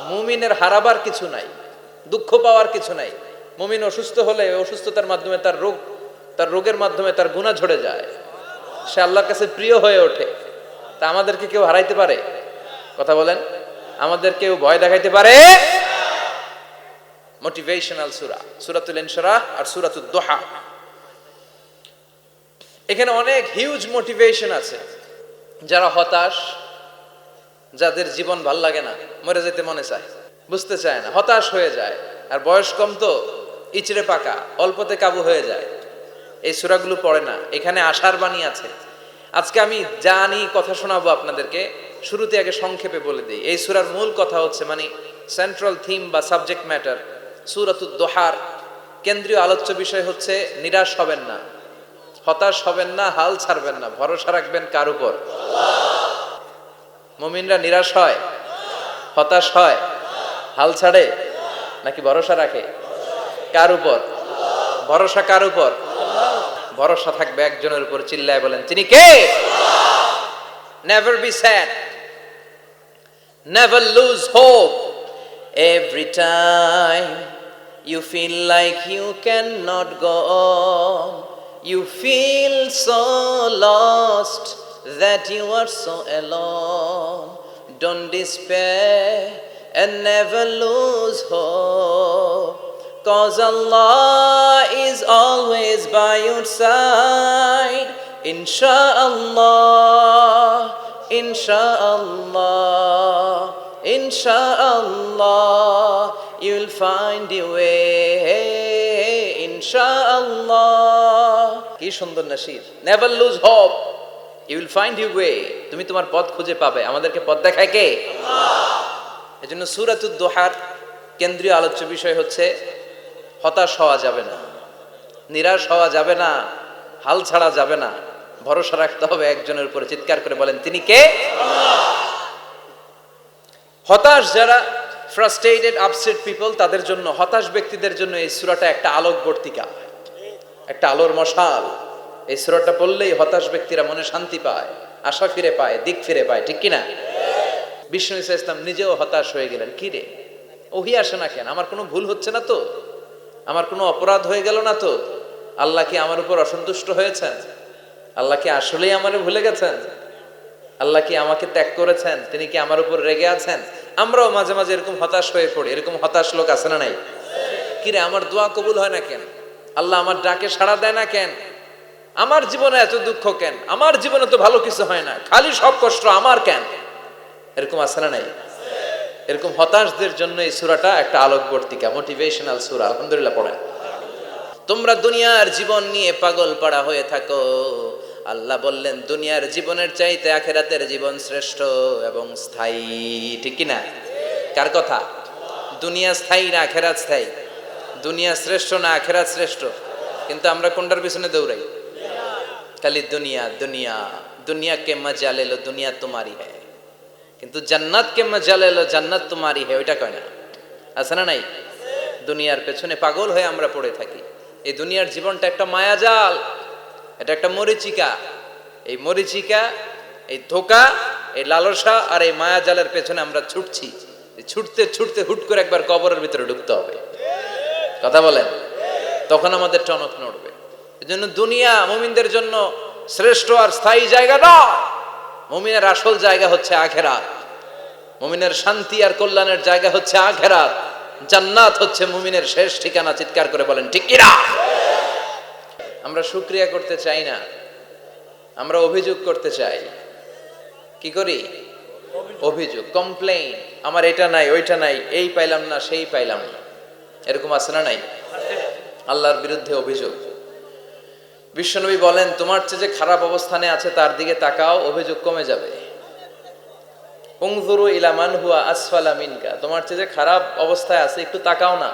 মুমিনের হারাবার কিছু নাই, দুঃখ পাওয়ার কিছু নাই। মুমিন অসুস্থ হলে অসুস্থতার মাধ্যমে তার রোগের মাধ্যমে তার গুনাহ ঝরে যায়, সে আল্লাহর কাছে প্রিয় হয়ে ওঠে। তা আমাদেরকে কেউ হারাইতে পারে? কথা বলেন, আমাদের কেউ ভয় দেখাইতে পারে? মোটিভেশনাল সূরা, সূরাতুল ইনশিরাহ আর সূরাতুদ দুহা। এখানে অনেক হিউজ মোটিভেশন আছে। যারা হতাশ, যাদের জীবন ভাল লাগে না, মরে যেতে মনে চায়, বুঝতে চায় না, হতাশ হয়ে যায়, আর বয়স কম তো ইচড়ে পাকা, অল্পতে কাবু হয়ে যায়, এই সূরাগুলো পড়ে না। এখানে আশার বাণী আছে। আজকে আমি জানি কথা শোনাবো আপনাদেরকে, শুরুতে আগে সংক্ষেপে বলে দিই। এই সূরার মূল কথা হচ্ছে, মানে সেন্ট্রাল থিম বা সাবজেক্ট ম্যাটার সূরাতুদ দুহার কেন্দ্রীয় আলোচ্য বিষয় হচ্ছে নিরাশ হবেন না, হতাশ হবেন না, হাল ছাড়বেন না, ভরসা রাখবেন কার উপর? মুমিনরা নিরাশ হয়, হতাশ হয়, হাল ছাড়ে নাকি ভরসা রাখে? কার উপর ভরসা? কার উপর ভরসা থাকবে? একজনের উপর। চিল্লায় বলেন, তিনি কে? Never be sad, never lose hope. Every time you feel like you cannot go on, you feel so lost that you are so alone. Don't despair and never lose hope, 'cause Allah is always by your side. Insha'Allah, Insha'Allah, Insha'Allah, you'll find your way. Insha'Allah. কি সুন্দর nasheed! Never lose hope, you will find your way. তুমি তোমার পথ খুঁজে পাবে। আমাদেরকে পথ দেখায় কে? আল্লাহ। এজন্য সূরাতুদ দুহার কেন্দ্রীয় আলোচ্য বিষয় হচ্ছে হতাশ হওয়া যাবে না, নিরাশ হওয়া যাবে না, হাল ছাড়া যাবে না, ভরসা রাখতে হবে একজনের উপরে। চিৎকার করে বলেন, তিনি কে? আল্লাহ। হতাশ যারা, ফ্রাস্ট্রেটেড, আপসেট পিপল, তাদের জন্য, হতাশ ব্যক্তিদের জন্য এই সূরাটা একটা আলোকবর্তিকা, একটা আলোর মশাল। এই সূরাটা পড়লেই হতাশ ব্যক্তিরা মনে শান্তি পায়, আশা ফিরে পায়, দিক ফিরে পায়। ঠিক কিনা? বিষ্ণু ঈসা ইসলাম নিজেও হতাশ হয়ে গেলেন। কি রে, ওহি আসে না কেন? আমার কোনো ভুল হচ্ছে না তো? আমার কোনো অপরাধ হয়ে গেল না তো? আল্লাহ কি আমার উপর অসন্তুষ্ট হয়েছেন? আল্লাহ কি আসলেই আমারে ভুলে গেছেন? আল্লাহ কি আমাকে ত্যাগ করেছেন? তিনি কি আমার উপর রেগে আছেন? আমরাও মাঝে মাঝে এরকম হতাশ হয়ে পড়ি। এরকম হতাশ লোক আছে না নাই? কি রে, আমার দোয়া কবুল হয় না কেন? আল্লাহ আমার ডাকে সাড়া দেয় না কেন? আমার জীবনে এত দুঃখ কেন? আমার জীবনে তো ভালো কিছু হয় না, খালি সব কষ্ট আমার কেন? এরকম আছে না নাই? এরকম হতাশদের জন্য এই সূরাটা একটা আলোকবর্তিকা, মোটিভেশনাল সূরা। আলহামদুলিল্লাহ পড়েন। তোমরা দুনিয়ার জীবন নিয়ে পাগল পাড়া হয়ে থাকো, আল্লাহ বললেন দুনিয়ার জীবনের চাইতে আখিরাতের জীবন শ্রেষ্ঠ এবং স্থায়ী। ঠিক কি না? কার কথা? দুনিয়া স্থায়ী না আখিরাত স্থায়ী? দুনিয়া শ্রেষ্ঠ না আখিরাত শ্রেষ্ঠ? কিন্তু আমরা কোনটার পিছনে দৌড়াই? খালি দুনিয়া দুনিয়া। দুনিয়া কে মজা লে লো, দুনিয়া তোমারি হ্যায়। কিন্তু জান্নাত কে মজা লে লো, জান্নাত তোমারি হ্যায়, ওইটা কয় না? আছে না নাই? দুনিয়ার পেছনে পাগল হয়ে আমরা পড়ে থাকি। এই দুনিয়ার জীবনটা একটা মায়াজাল, এটা একটা মরিচিকা। এই মরিচিকা, এই ধোঁকা, এই লালসা আর এই মায়াজালের পেছনে আমরা ছুটছি। ছুটতে ছুটতে হুট করে একবার কবরের ভিতরে ঢুকতে হবে। কথা বলেন, তখন আমাদের টনক নড়বে। এজন্য দুনিয়া মুমিনদের জন্য শ্রেষ্ঠ আর স্থায়ী জায়গা নয়। মুমিনের আসল জায়গা হচ্ছে আখিরাত। মুমিনের শান্তি আর কল্যাণের জায়গা হচ্ছে আখিরাত। জান্নাত হচ্ছে মুমিনের শেষ ঠিকানা। চিৎকার করে বলেন, ঠিক কি না? আমরা শুকরিয়া করতে চাই না, আমরা অভিযোগ করতে চাই। কি করি? অভিযোগ, কমপ্লেইন। আমার এটা নাই, ওইটা নাই, এই পাইলাম না, সেই পাইলাম না। এরকম আছে না নাই? আল্লাহর বিরুদ্ধে অভিযোগ। বিশ্বনবী বলেন, তোমার চেয়ে যে খারাপ অবস্থানে আছে তার দিকে তাকাও, অভিযোগ কমে যাবে। উনজুরু ইলা মান হুয়া আসফালা মিনকা, তোমার চেয়ে যে খারাপ অবস্থায় আছে একটু তাকাও না,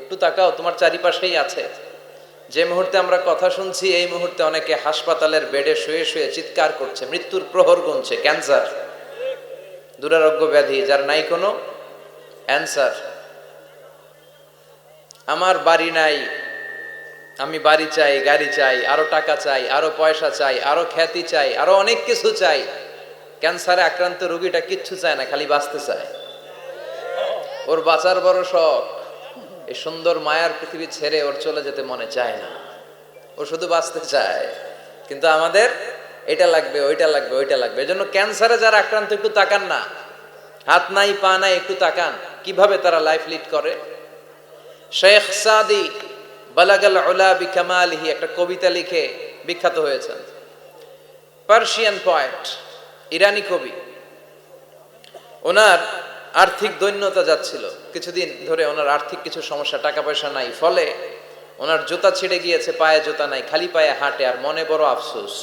একটু তাকাও, তোমার চারিপাশেই আছে। যে মুহূর্তে আমরা কথা শুনছি এই মুহূর্তে অনেকে হাসপাতালের বেডে শুয়ে শুয়ে চিৎকার করছে, মৃত্যুর প্রহর গুনছে। ক্যান্সার, দুরারোগ্য ব্যাধি যার নাই কোনো অ্যান্সার। আমার বাড়ি নাই, আমি বাড়ি চাই, গাড়ি চাই, আরো টাকা চাই, আরো পয়সা চাই, আরো খ্যাতি চাই, আরো অনেক কিছু চাই। ক্যান্সারে আক্রান্ত রোগীটা কিচ্ছু চায় না, খালি বাঁচতে চায়। ওর বাঁচার বড় শখ, এই সুন্দর মায়ার পৃথিবী ছেড়ে ওর চলে যেতে মনে চায় না, ও শুধু বাঁচতে চায়। কিন্তু আমাদের এটা লাগবে, ওইটা লাগবে, ওইটা লাগবে। এজন্য ক্যান্সারে যারা আক্রান্ত একটু তাকান না, হাত নাই পা নাই, একটু তাকান কিভাবে তারা লাইফ লিড করে। শেখ সাদি বালাগাল উলা বিকামালিহি একটা কবিতা লিখে বিখ্যাত হয়েছেন। পার্সিয়ান পয়েট, ইরানি কবি। ওনার আর্থিক দৈন্যতা যাচ্ছিল, কিছুদিন ধরে ওনার আর্থিক কিছু সমস্যা, টাকা পয়সা নাই, ফলে ওনার জুতা ছিঁড়ে গিয়েছে, পায়ে জুতা নাই, খালি পায়ে হাঁটে। আর মনে বড় আফসোস,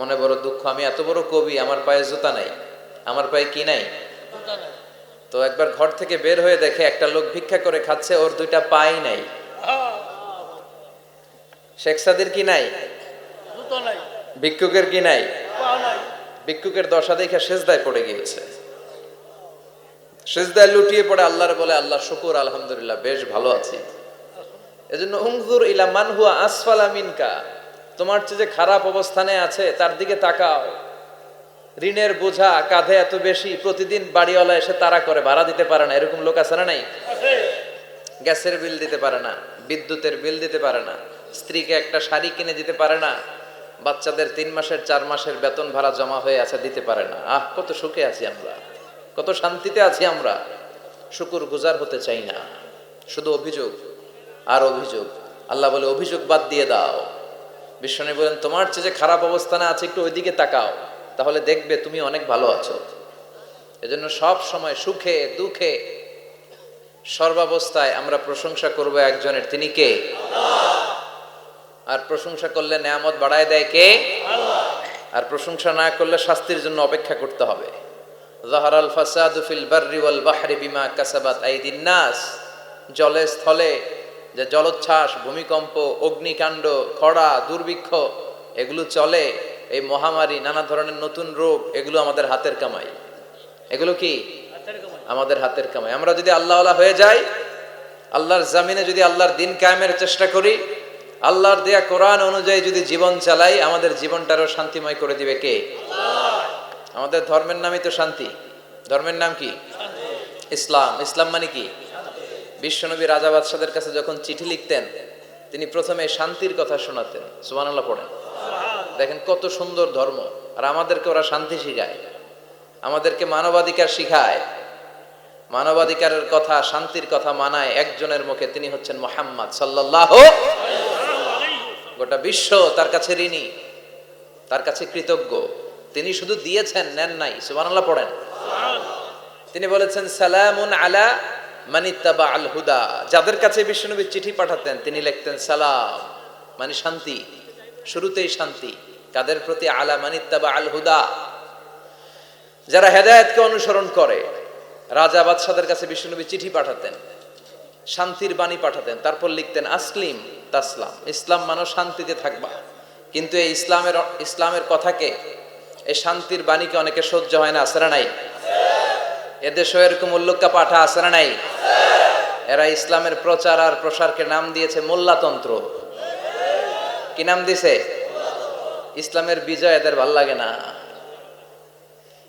মনে বড় দুঃখ, আমি এত বড় কবি, আমার পায়ে জুতা নাই, আমার পায়ে কি নাই। তো একবার ঘর থেকে বের হয়ে দেখে একটা লোক ভিক্ষা করে খাচ্ছে, ওর দুইটা পাই নাই। শেখ সাদির কি নাই? ভিক্ষুকের কি নাই? ভিক্ষুকের দশা দেখে সেজদায় পড়ে গিয়েছে, সেজদায় লুটিয়ে পড়ে আল্লাহর বলে, আল্লাহ শুকুর, আলহামদুলিল্লাহ, বেশ ভালো আছি। এজন্য উনজুর ইলা মান হুয়া আসফালা মিনকা, তোমার চেয়ে যে খারাপ অবস্থানে আছে তার দিকে তাকাও। ঋণের বোঝা কাঁধে এত বেশি, প্রতিদিন বাড়িওয়ালা এসে তাড়া করে, ভাড়া দিতে পারে না, এরকম লোক আছে না নাই? গ্যাসের বিল দিতে পারে না, বিদ্যুতের বিল দিতে পারে না, স্ত্রীকে একটা শাড়ি কিনে দিতে পারে না, বাচ্চাদের 3 মাসের 4 মাসের বেতন ভাড়া জমা হয়ে আছে, দিতে পারে না। কত সুখে আছি আমরা, কত শান্তিতে আছি আমরা, শুকুর গুজার হতে চাই না, শুধু অভিযোগ আর অভিযোগ। আল্লাহ বলে অভিযোগ বাদ দিয়ে দাও। বিশ্বনবী বলেন তোমার চেয়ে যে খারাপ অবস্থানে আছে একটু ওইদিকে তাকাও, তাহলে দেখবে তুমি অনেক ভালো আছো। এজন্য সব সময় সুখে দুঃখে সর্বাবস্থায় আমরা প্রশংসা করব একজনের, তিনি কে? আর প্রশংসা করলে নেয়ামত বাড়ায় দেয় কে? আর প্রশংসা না করলে শাস্তির জন্য অপেক্ষা করতে হবে। যাহারাল ফাসাদু ফিল বাররি ওয়াল বাহরি বিমা কাসাবাত আইদিন নাস, জলে স্থলে যে জলোচ্ছ্বাস, ভূমিকম্প, অগ্নিকাণ্ড, খরা, দুর্ভিক্ষ এগুলো চলে, এই মহামারী, নানা ধরনের নতুন রোগ, এগুলো আমাদের হাতের কামাই। এগুলো কি আমাদের হাতের কামাই। আমরা যদি আল্লাহওয়ালা হয়ে যাই, আল্লাহর জামিনে যদি আল্লাহর দিন কায়েমের চেষ্টা করি, আল্লাহর দেয়া কোরআন অনুযায়ী যদি জীবন চালাই, আমাদের জীবনটারও শান্তিময় করে দিবে কে? আমাদের ধর্মের নামই তো শান্তি। ধর্মের নাম কি? ইসলাম। ইসলাম মানে কি? বিশ্বনবী রাজা বাদশাদের কাছে যখন চিঠি লিখতেন, তিনি প্রথমে শান্তির কথা শোনাতেন। সুবহানাল্লাহ পড়েন। দেখেন কত সুন্দর ধর্ম। আর আমাদেরকে ওরা শান্তি শিখায়, আমাদেরকে মানবাধিকার শিখায়, মানবাধিকারের কথা, শান্তির কথা মানায় একজনের মুখে, তিনি হচ্ছেন মুহাম্মদ সাল্লাল্লাহু আলাইহি ওয়াসাল্লাম। গোটা বিশ্ব তার কাছে ঋণী, তার কাছে কৃতজ্ঞ। তিনি শুধু দিয়েছেন, নেন নাই। সুবহানাল্লাহ পড়েন। তিনি বলেছেন সালামুন আলা মানিত্তাবা আল হুদা। যাদের কাছে বিশ্বনবী চিঠি পাঠাতেন তিনি লিখতেন সালাম, মানে শান্তি, শুরুতেই শান্তি। কাদের প্রতি? আলা মানিত্তাবা আল হুদা, যারা হেদায়েতকে অনুসরণ করে। রাজা বাদশাদের কাছে বিশ্বনবী চিঠি পাঠাতেন, শান্তির বাণী পাঠাতেন, তারপর লিখতেন আসলিম তাসলাম, ইসলাম মানো শান্তিতে থাকবা। কিন্তু এই ইসলামের কথাকে, এই শান্তির বাণীকে অনেকে সহ্য হয় না, আছে না নাই? এদেশে এরকম উল্লুক্কা পাঠা আছে না নাই? এরা ইসলামের প্রচার আর প্রসারকে নাম দিয়েছে মোল্লাতন্ত্র। কি নাম দিছে? ইসলামের বিজয় এদের ভাল লাগে না,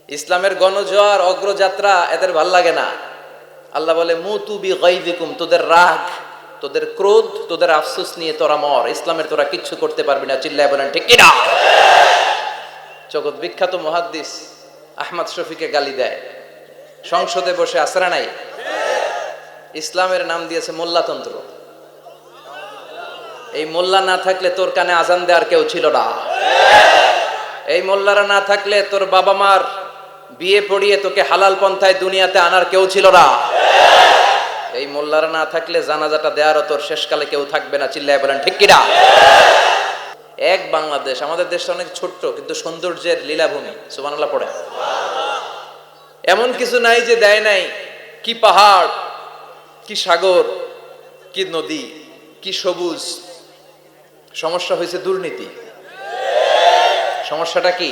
ইসলামের গণজোয়ার অগ্রযাত্রা এদের ভাল লাগে না। আল্লাহ বলে মুতু বিগাইযিকুম, তোদের রাগ, তোদের ক্রোধ, তোদের আফসোস নিয়ে তোরা মর, ইসলামের তোরা কিচ্ছু করতে পারবি না। চিল্লায় বলেন ঠিক কিনা? জগৎ বিখ্যাত মুহাদ্দিস আহমদ শফিকে গালি দেয়, সংসদে বসে, আসরা নাই? ইসলামের নাম দিয়েছে মোল্লাতন্ত্র। এই মোল্লা না থাকলে তোর কানে আজান দেওয়ার কেউ ছিল না, এই মোল্লারা না থাকলে তোর বাবা মার বিয়ে পড়িয়ে তোকে হালাল পন্থায় দুনিয়াতে আনার কেউ ছিল না, এই মোল্লারা না থাকলে জানাজাটা দেওয়ারও তোর শেষকালে কেউ থাকবে না। চিল্লায় বলেন ঠিক কিনা? এক বাংলাদেশ, আমাদের দেশটা অনেক ছোট্ট কিন্তু সৌন্দর্যের লীলাভূমি। সুবহানাল্লাহ পড়ে। এমন কিছু নাই যে দেয় নাই। কি পাহাড়, কি সাগর, কি নদী, কি সবুজ। সমস্যা হয়েছে দুর্নীতি। সমস্যাটা কি?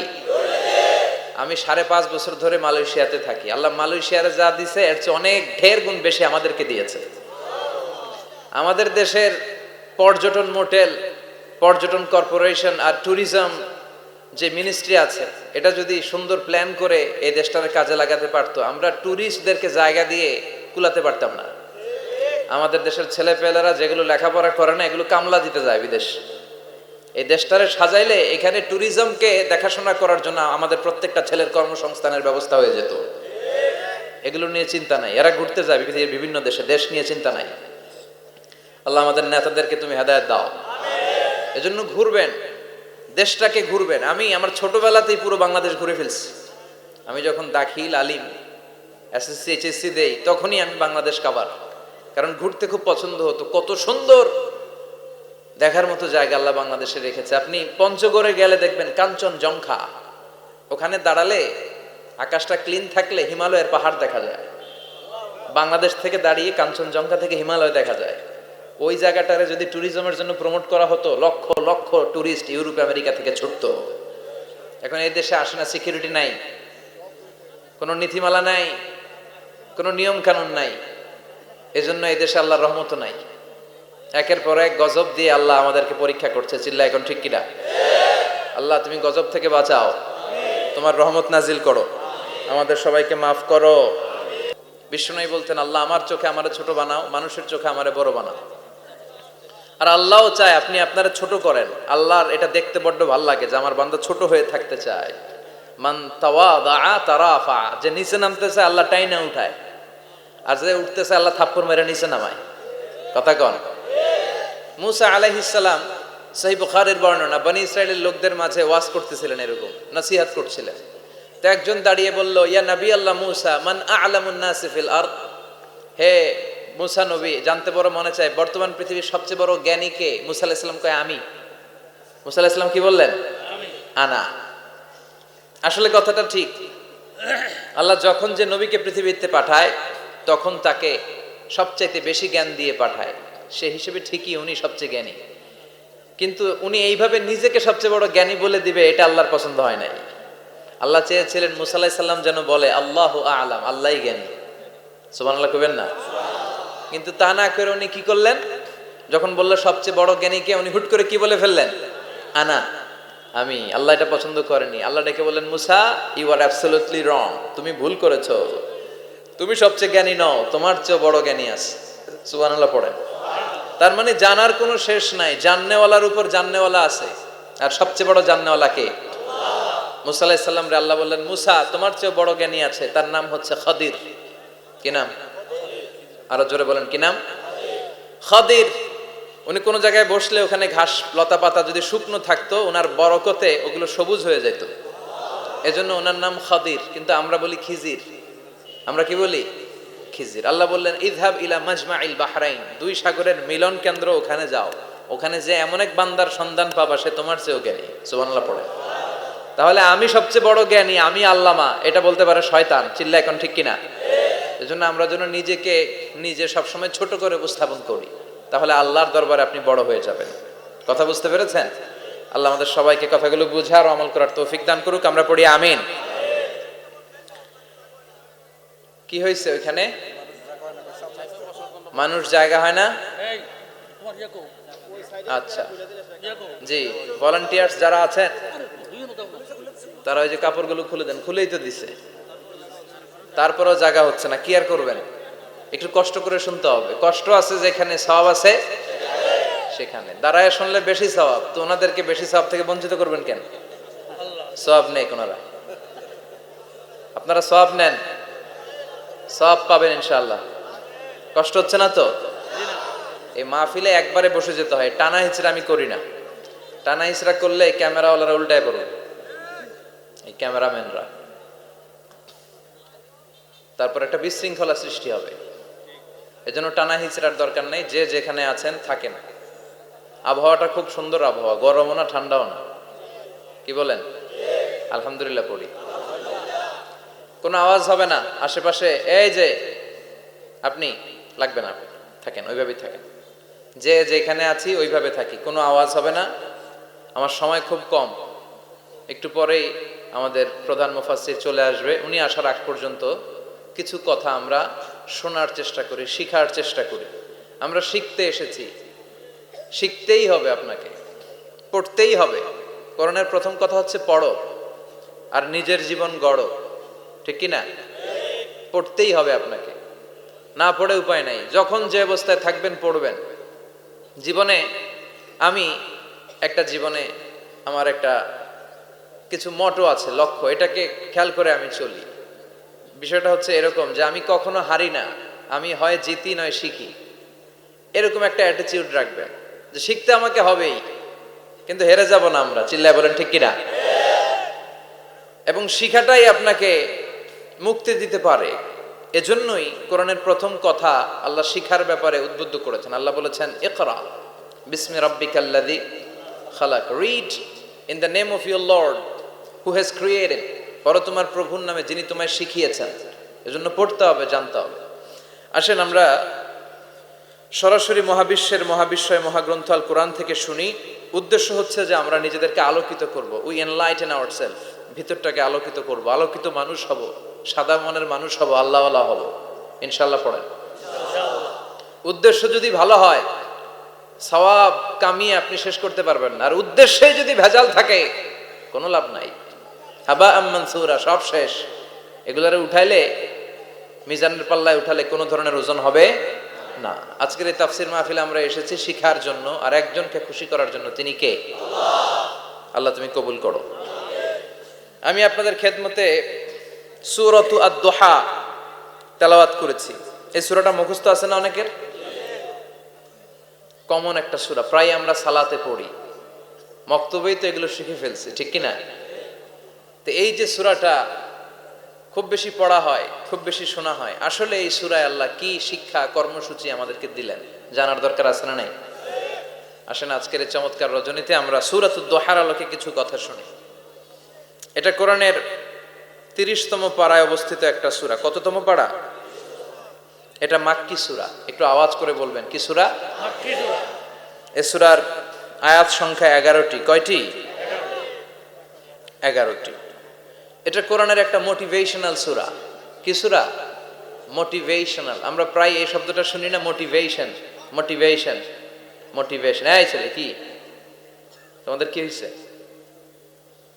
আমি 5.5 বছর ধরে মালয়েশিয়াতে থাকি। আল্লাহ মালয়েশিয়ারে যা দিছে এর চেয়ে অনেক ঢের গুণ বেশি আমাদেরকে দিয়েছে। আমাদের দেশের পর্যটন মোটেল, পর্যটন কর্পোরেশন আর ট্যুরিজম যে মিনিস্ট্রি আছে, এটা যদি সুন্দর প্ল্যান করে এই দেশটাকে কাজে লাগাতে পারতো, আমরা ট্যুরিস্টদেরকে জায়গা দিয়ে কুলাতে পারতাম না। আমাদের দেশের ছেলেপেলেরা যেগুলো লেখাপড়া করে না, এগুলো কামলা দিতে যায় বিদেশ। এই দেশটারে সাজাইলে এখানে ট্যুরিজমকে দেখাশোনা করার জন্য আমাদের প্রত্যেকটা ছেলের কর্মসংস্থানের ব্যবস্থা হয়ে যেত। এগুলো নিয়ে চিন্তা নাই, এরা ঘুরতে যায় পৃথিবীর বিভিন্ন দেশে, দেশ নিয়ে চিন্তা নাই। আল্লাহ আমাদের নেতাদেরকে তুমি হেদায়েত দাও। এজন্য ঘুরবেন, দেশটাকে ঘুরবেন। আমি আমার ছোটবেলাতেই পুরো বাংলাদেশ ঘুরে ফেলছি। আমি যখন দাখিল আলিম এসএসসি এইচএসসি দেই তখনই আমি বাংলাদেশ কাভার, কারণ ঘুরতে খুব পছন্দ হতো। কত সুন্দর দেখার মতো জায়গা আল্লাহ বাংলাদেশে রেখেছে। আপনি পঞ্চগড়ে গেলে দেখবেন কাঞ্চনজঙ্ঘা, ওখানে দাঁড়ালে আকাশটা ক্লিন থাকলে হিমালয়ের পাহাড় দেখা যায়। বাংলাদেশ থেকে দাঁড়িয়ে কাঞ্চনজঙ্ঘা থেকে হিমালয় দেখা যায়। ওই জায়গাটারে যদি ট্যুরিজমের জন্য প্রমোট করা হতো, lakh lakh tourist Europe America থেকে ছুটতো। এখন এই দেশে আসে না, সিকিউরিটি নাই, কোনো নীতিমালা নাই, কোনো নিয়ম কানুন নাই। এজন্য এই দেশে আল্লাহর রহমত নাই। একের পর এক গজব দিয়ে আল্লাহ আমাদেরকে পরীক্ষা করছে। চিল্লা এখন ঠিক কিনা? আল্লাহ তুমি গজব থেকে বাঁচাও, তোমার রহমত নাজিল করো, আমাদের সবাইকে মাফ করো। বিষ্ণু বলতেন, আল্লাহ আমার চোখে আমারে ছোট বানাও, মানুষের চোখে আমারে বড় বানাও। আর আল্লাহও চায় আপনি আপনারা ছোট করেন। আল্লাহর এটা দেখতে বড্ড ভালো লাগে যে আমার বান্দা ছোট হয়ে থাকতে চায়। মান তাওয়াদা তারাফা, যে নিচে নামতেছে আল্লাহ টাইনা উঠায়, আর যে উঠতেছে আল্লাহ থাপ্পড় মেরে নিচে নামায়। কথা কন? মুসা আলাইহিস সালাম, সহিহ বুখারীর বর্ণনা, বনি ইসরাইলের লোকদের মাঝে ওয়াজ করতেছিলেন, এরকম নসিহত করছিলেন। তো একজন দাঁড়িয়ে বলল, ইয়া নবী আল্লাহ মুসা, মান আ'লামুন নাসি ফিল আরদ। হে মুসা নবী, জানতে বড় মনে চায় বর্তমান পৃথিবীর সবচেয়ে বড় জ্ঞানী কে? মুসা আলাইহিস সালাম কয় আমি। মুসা আলাইহিস সালাম কি বললেন? আনা। আসলে কথাটা ঠিক। আল্লাহ যখন যে নবীকে পৃথিবীতে পাঠায় তখন তাকে সবচাইতে বেশি জ্ঞান দিয়ে পাঠায়। সে হিসেবে ঠিকই উনি সবচেয়ে জ্ঞানী, কিন্তু উনি এইভাবে নিজেকে সবচেয়ে বড় জ্ঞানী বলে দিবে, এটা আল্লাহর পছন্দ হয় নাই। আল্লাহ চেয়েছিলেন মুসা আলাইহিস সালাম যেন বলে আল্লাহু আ'লাম, আল্লাহই জ্ঞানী। সুবহানাল্লাহ কইবেন না? কিন্তু তা না করে উনি কি করলেন? যখন বললো সবচেয়ে বড় জ্ঞানী কে, উনি হুট করে কি বলে ফেললেন? আনা, আমি। আল্লাহ এটা পছন্দ করেনি। আল্লাহ ডেকে বললেন, মুসা ইউ আর অ্যাবসলিউটলি রং, তুমি ভুল করেছো, তুমি সবচেয়ে জ্ঞানী নও, তোমার চেয়ে বড় জ্ঞানী আছে। সুবহানাল্লাহ পড়েন। তার মানে জানার কোনো শেষ নাই, জাননেওয়ালার উপর জাননেওয়ালা আছে। আর সবচেয়ে বড় জাননেওয়ালা কে? মুসা আলাইহিস সালাম রে আল্লাহ বললেন, মুসা তোমার চেয়ে বড় জ্ঞানী আছে, তার নাম হচ্ছে খাদির। কি নাম? আরো জোরে বলেন, কি নাম? খাদির। উনি কোন জায়গায় বসলে ওখানে ঘাস লতা পাতা যদি শুকনো থাকতো, ওনার বরকতে ওগুলো সবুজ হয়ে যেত, এজন্য ওনার নাম খাদির। কিন্তু আমরা বলি খিজির। আমরা কি বলি? খিজির। আল্লাহ বললেন, ইযহাব ইলা মাজমাইল বাহরাইন, দুই সাগরের মিলন কেন্দ্র, ওখানে যাও। ওখানে যে এমন এক বান্দার সন্ধান পাবা সে তোমার চেয়েও জ্ঞানী। সুবহানাল্লাহ পড়ে। তাহলে আমি সবচেয়ে বড় জ্ঞানী, আমি আল্লামা, এটা বলতে পারে শয়তান। চিল্লা এখন ঠিক কিনা? এজন্য আমরা যেন নিজেকে নিজে সবসময় ছোট করে উপস্থাপন করি, তাহলে আল্লাহর দরবারে আপনি বড় হয়ে যাবেন। কথা বুঝতে পেরেছেন? আল্লাহ আমাদের সবাইকে কথাগুলো বুঝার ও আমল করার তৌফিক দান করুক। আমরা পড়ি আমিন। কি হয়েছে ওইখানে? মানুষ জায়গা হয় না? আচ্ছা জি, ভলান্টিয়ার্স যারা আছেন তারা ওই যে কাপড়গুলো খুলে দেন। খুলেই তো দিছে, তারপরেও জায়গা হচ্ছে না। কি আর করবেন? একটু কষ্ট করে শুনতে হবে। কষ্ট আছে যেখানে, সওয়াব আছে সেখানে। দাঁড়ায় শুনলে বেশি সওয়াব, তো ওনাদেরকে বেশি সওয়াব থেকে বঞ্চিত করবেন কেন? সওয়াব নেই ওনারা, আপনারা সওয়াব নেন, সওয়াব পাবেন ইনশাআল্লাহ। কষ্ট হচ্ছে না তো? এই মাহফিলে একবারে বসে যেতে হয়, টানা হিচড়া আমি করি না। টানা হিচড়া করলে ক্যামেরাওয়ালারা উল্টায় পড়বে, এই ক্যামেরাম্যানরা। তারপর একটা বিশৃঙ্খলা সৃষ্টি হবে। এজন্য টানা হিচড়ার দরকার নেই, যে যেখানে আছেন থাকেন। আবহাওয়াটা খুব সুন্দর আবহাওয়া, গরমও না ঠান্ডাও না। কি বলেন? আলহামদুলিল্লাহ পড়ি। কোনো আওয়াজ হবে না আশেপাশে, এই যে আপনি লাগবে না, থাকেন ওইভাবেই থাকেন। যে যেখানে আছি ওইভাবে থাকি, কোনো আওয়াজ হবে না। আমার সময় খুব কম, একটু পরেই আমাদের প্রধান মুফাসসির চলে আসবে। উনি আসার আগ পর্যন্ত কিছু কথা আমরা শোনার চেষ্টা করি, শিখার চেষ্টা করি। আমরা শিখতে এসেছি, শিখতেই হবে, আপনাকে পড়তেই হবে। কোরআনের প্রথম কথা হচ্ছে পড়ো আর নিজের জীবন গড়ো। ঠিক কি না? পড়তেই হবে আপনাকে, না পড়ে উপায় নাই, যখন যে অবস্থায় থাকবেন পড়বেন। জীবনে আমার একটা কিছু মটো আছে, লক্ষ্য, এটাকে খেয়াল করে আমি চলি। বিষয়টা হচ্ছে এরকম যে আমি কখনো হারি না, আমি হয় জিতি নয় শিখি, এরকম একটা অ্যাটিটিউড রাখবেন যে শিখতে আমাকে হবেই, কিন্তু হেরে যাব না আমরা। চিল্লায় বলেন ঠিক কিনা? এবং শিখাটাই আপনাকে মুক্তি দিতে পারে। এজন্যই কোরআনের প্রথম কথা আল্লাহ শিখার ব্যাপারে উদ্বুদ্ধ করেছেন। আল্লাহ বলেছেন, ইকরা বিসমি রাব্বিকাল্লাযী খালাক, read in the name of your lord who has created, পড়ো তোমার প্রভুর নামে যিনি তোমায় শিখিয়েছেন। এজন্য পড়তে হবে, জানতে হবে। আসেন আমরা সরাসরি মহাবিশ্বয় মহাগ্রন্থ আল কোরআন থেকে শুনি। উদ্দেশ্য হচ্ছে যে আমরা নিজেদেরকে আলোকিত করব, উই এনলাইটেন আওয়ারসেলফ, ভিতরটাকে আলোকিত করব, আলোকিত মানুষ হব, সাদা মনের মানুষ হব, আল্লাহওয়ালা হব ইনশাআল্লাহ। পড়েন। উদ্দেশ্য যদি ভালো হয়, সওয়াব কামিয়ে আপনি শেষ করতে পারবেন না। আর উদ্দেশ্যে যদি ভেজাল থাকে, কোনো লাভ নাই, হাবা মানসুরা, সব শেষ। এগুলারে উঠাইলে, মিজানের পাল্লায় উঠালে কোনো ধরনের ওজন হবে না। আজকের এই তাফসির মাহফিলে আমরা এসেছি শিখার জন্য আর একজনকে খুশি করার জন্য। তিনি কে? আল্লাহ তুমি কবুল করো। আমি আপনাদের খেদমতে সূরাতু আদ-দুহা তেলাওয়াত করেছি। এই সূরাটা মুখস্থ আছে না অনেকের? কমন একটা সূরা, প্রায় আমরা সালাতে পড়ি, মক্তবেই তো এগুলো শিখে ফেলছি, ঠিক কিনা? তো এই যে সূরাটা খুব বেশি পড়া হয়, খুব বেশি শোনা হয়, আসলে এই সূরায় আল্লাহ কি শিক্ষা কর্মসূচি আমাদেরকে দিলেন জানার দরকার আছে না নাই? আসেন আজকের এই চমৎকার রজনীতে আমরা সূরাতুদ দুহার আলোকে কিছু কথা শুনি। এটা কোরআনের 30তম পারায় অবস্থিত একটা সূরা। কততম পারা? এটা মাক্কি সূরা। একটু আওয়াজ করে বলবেন, কি সূরা? মাক্কি সূরা। এই সূরার আয়াত সংখ্যা 11টি। কয়টি? 11টি। এটা কোরআনের একটা মোটিভেশনাল সূরা। কি সূরা? মোটিভেশনাল। আমরা প্রায় এই শব্দটা শুনি না, মোটিভেশন, মোটিভেশন, মোটিভেশন। এই ছেলে, কি তোমাদের কি হয়েছে?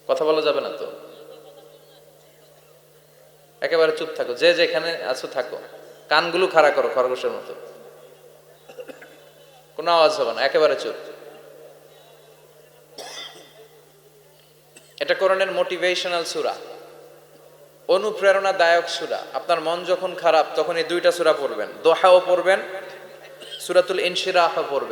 কথা বলা যাবে না তো, একেবারে চুপ থাকো, যে যেখানে আছো থাকো, কানগুলো খাড়া করো খরগোশের মতো, কোনো আওয়াজ হবে না, একেবারে চুপ। এটা কোরআনের মোটিভেশনাল সূরা, অনুপ্রেরণাদায়ক সূরা। আপনার মন যখন খারাপ তখন এই দুইটা সূরা পড়বেন, দোহাও পড়বেন, সূরাতুল ইনশিরাহও পড়বেন।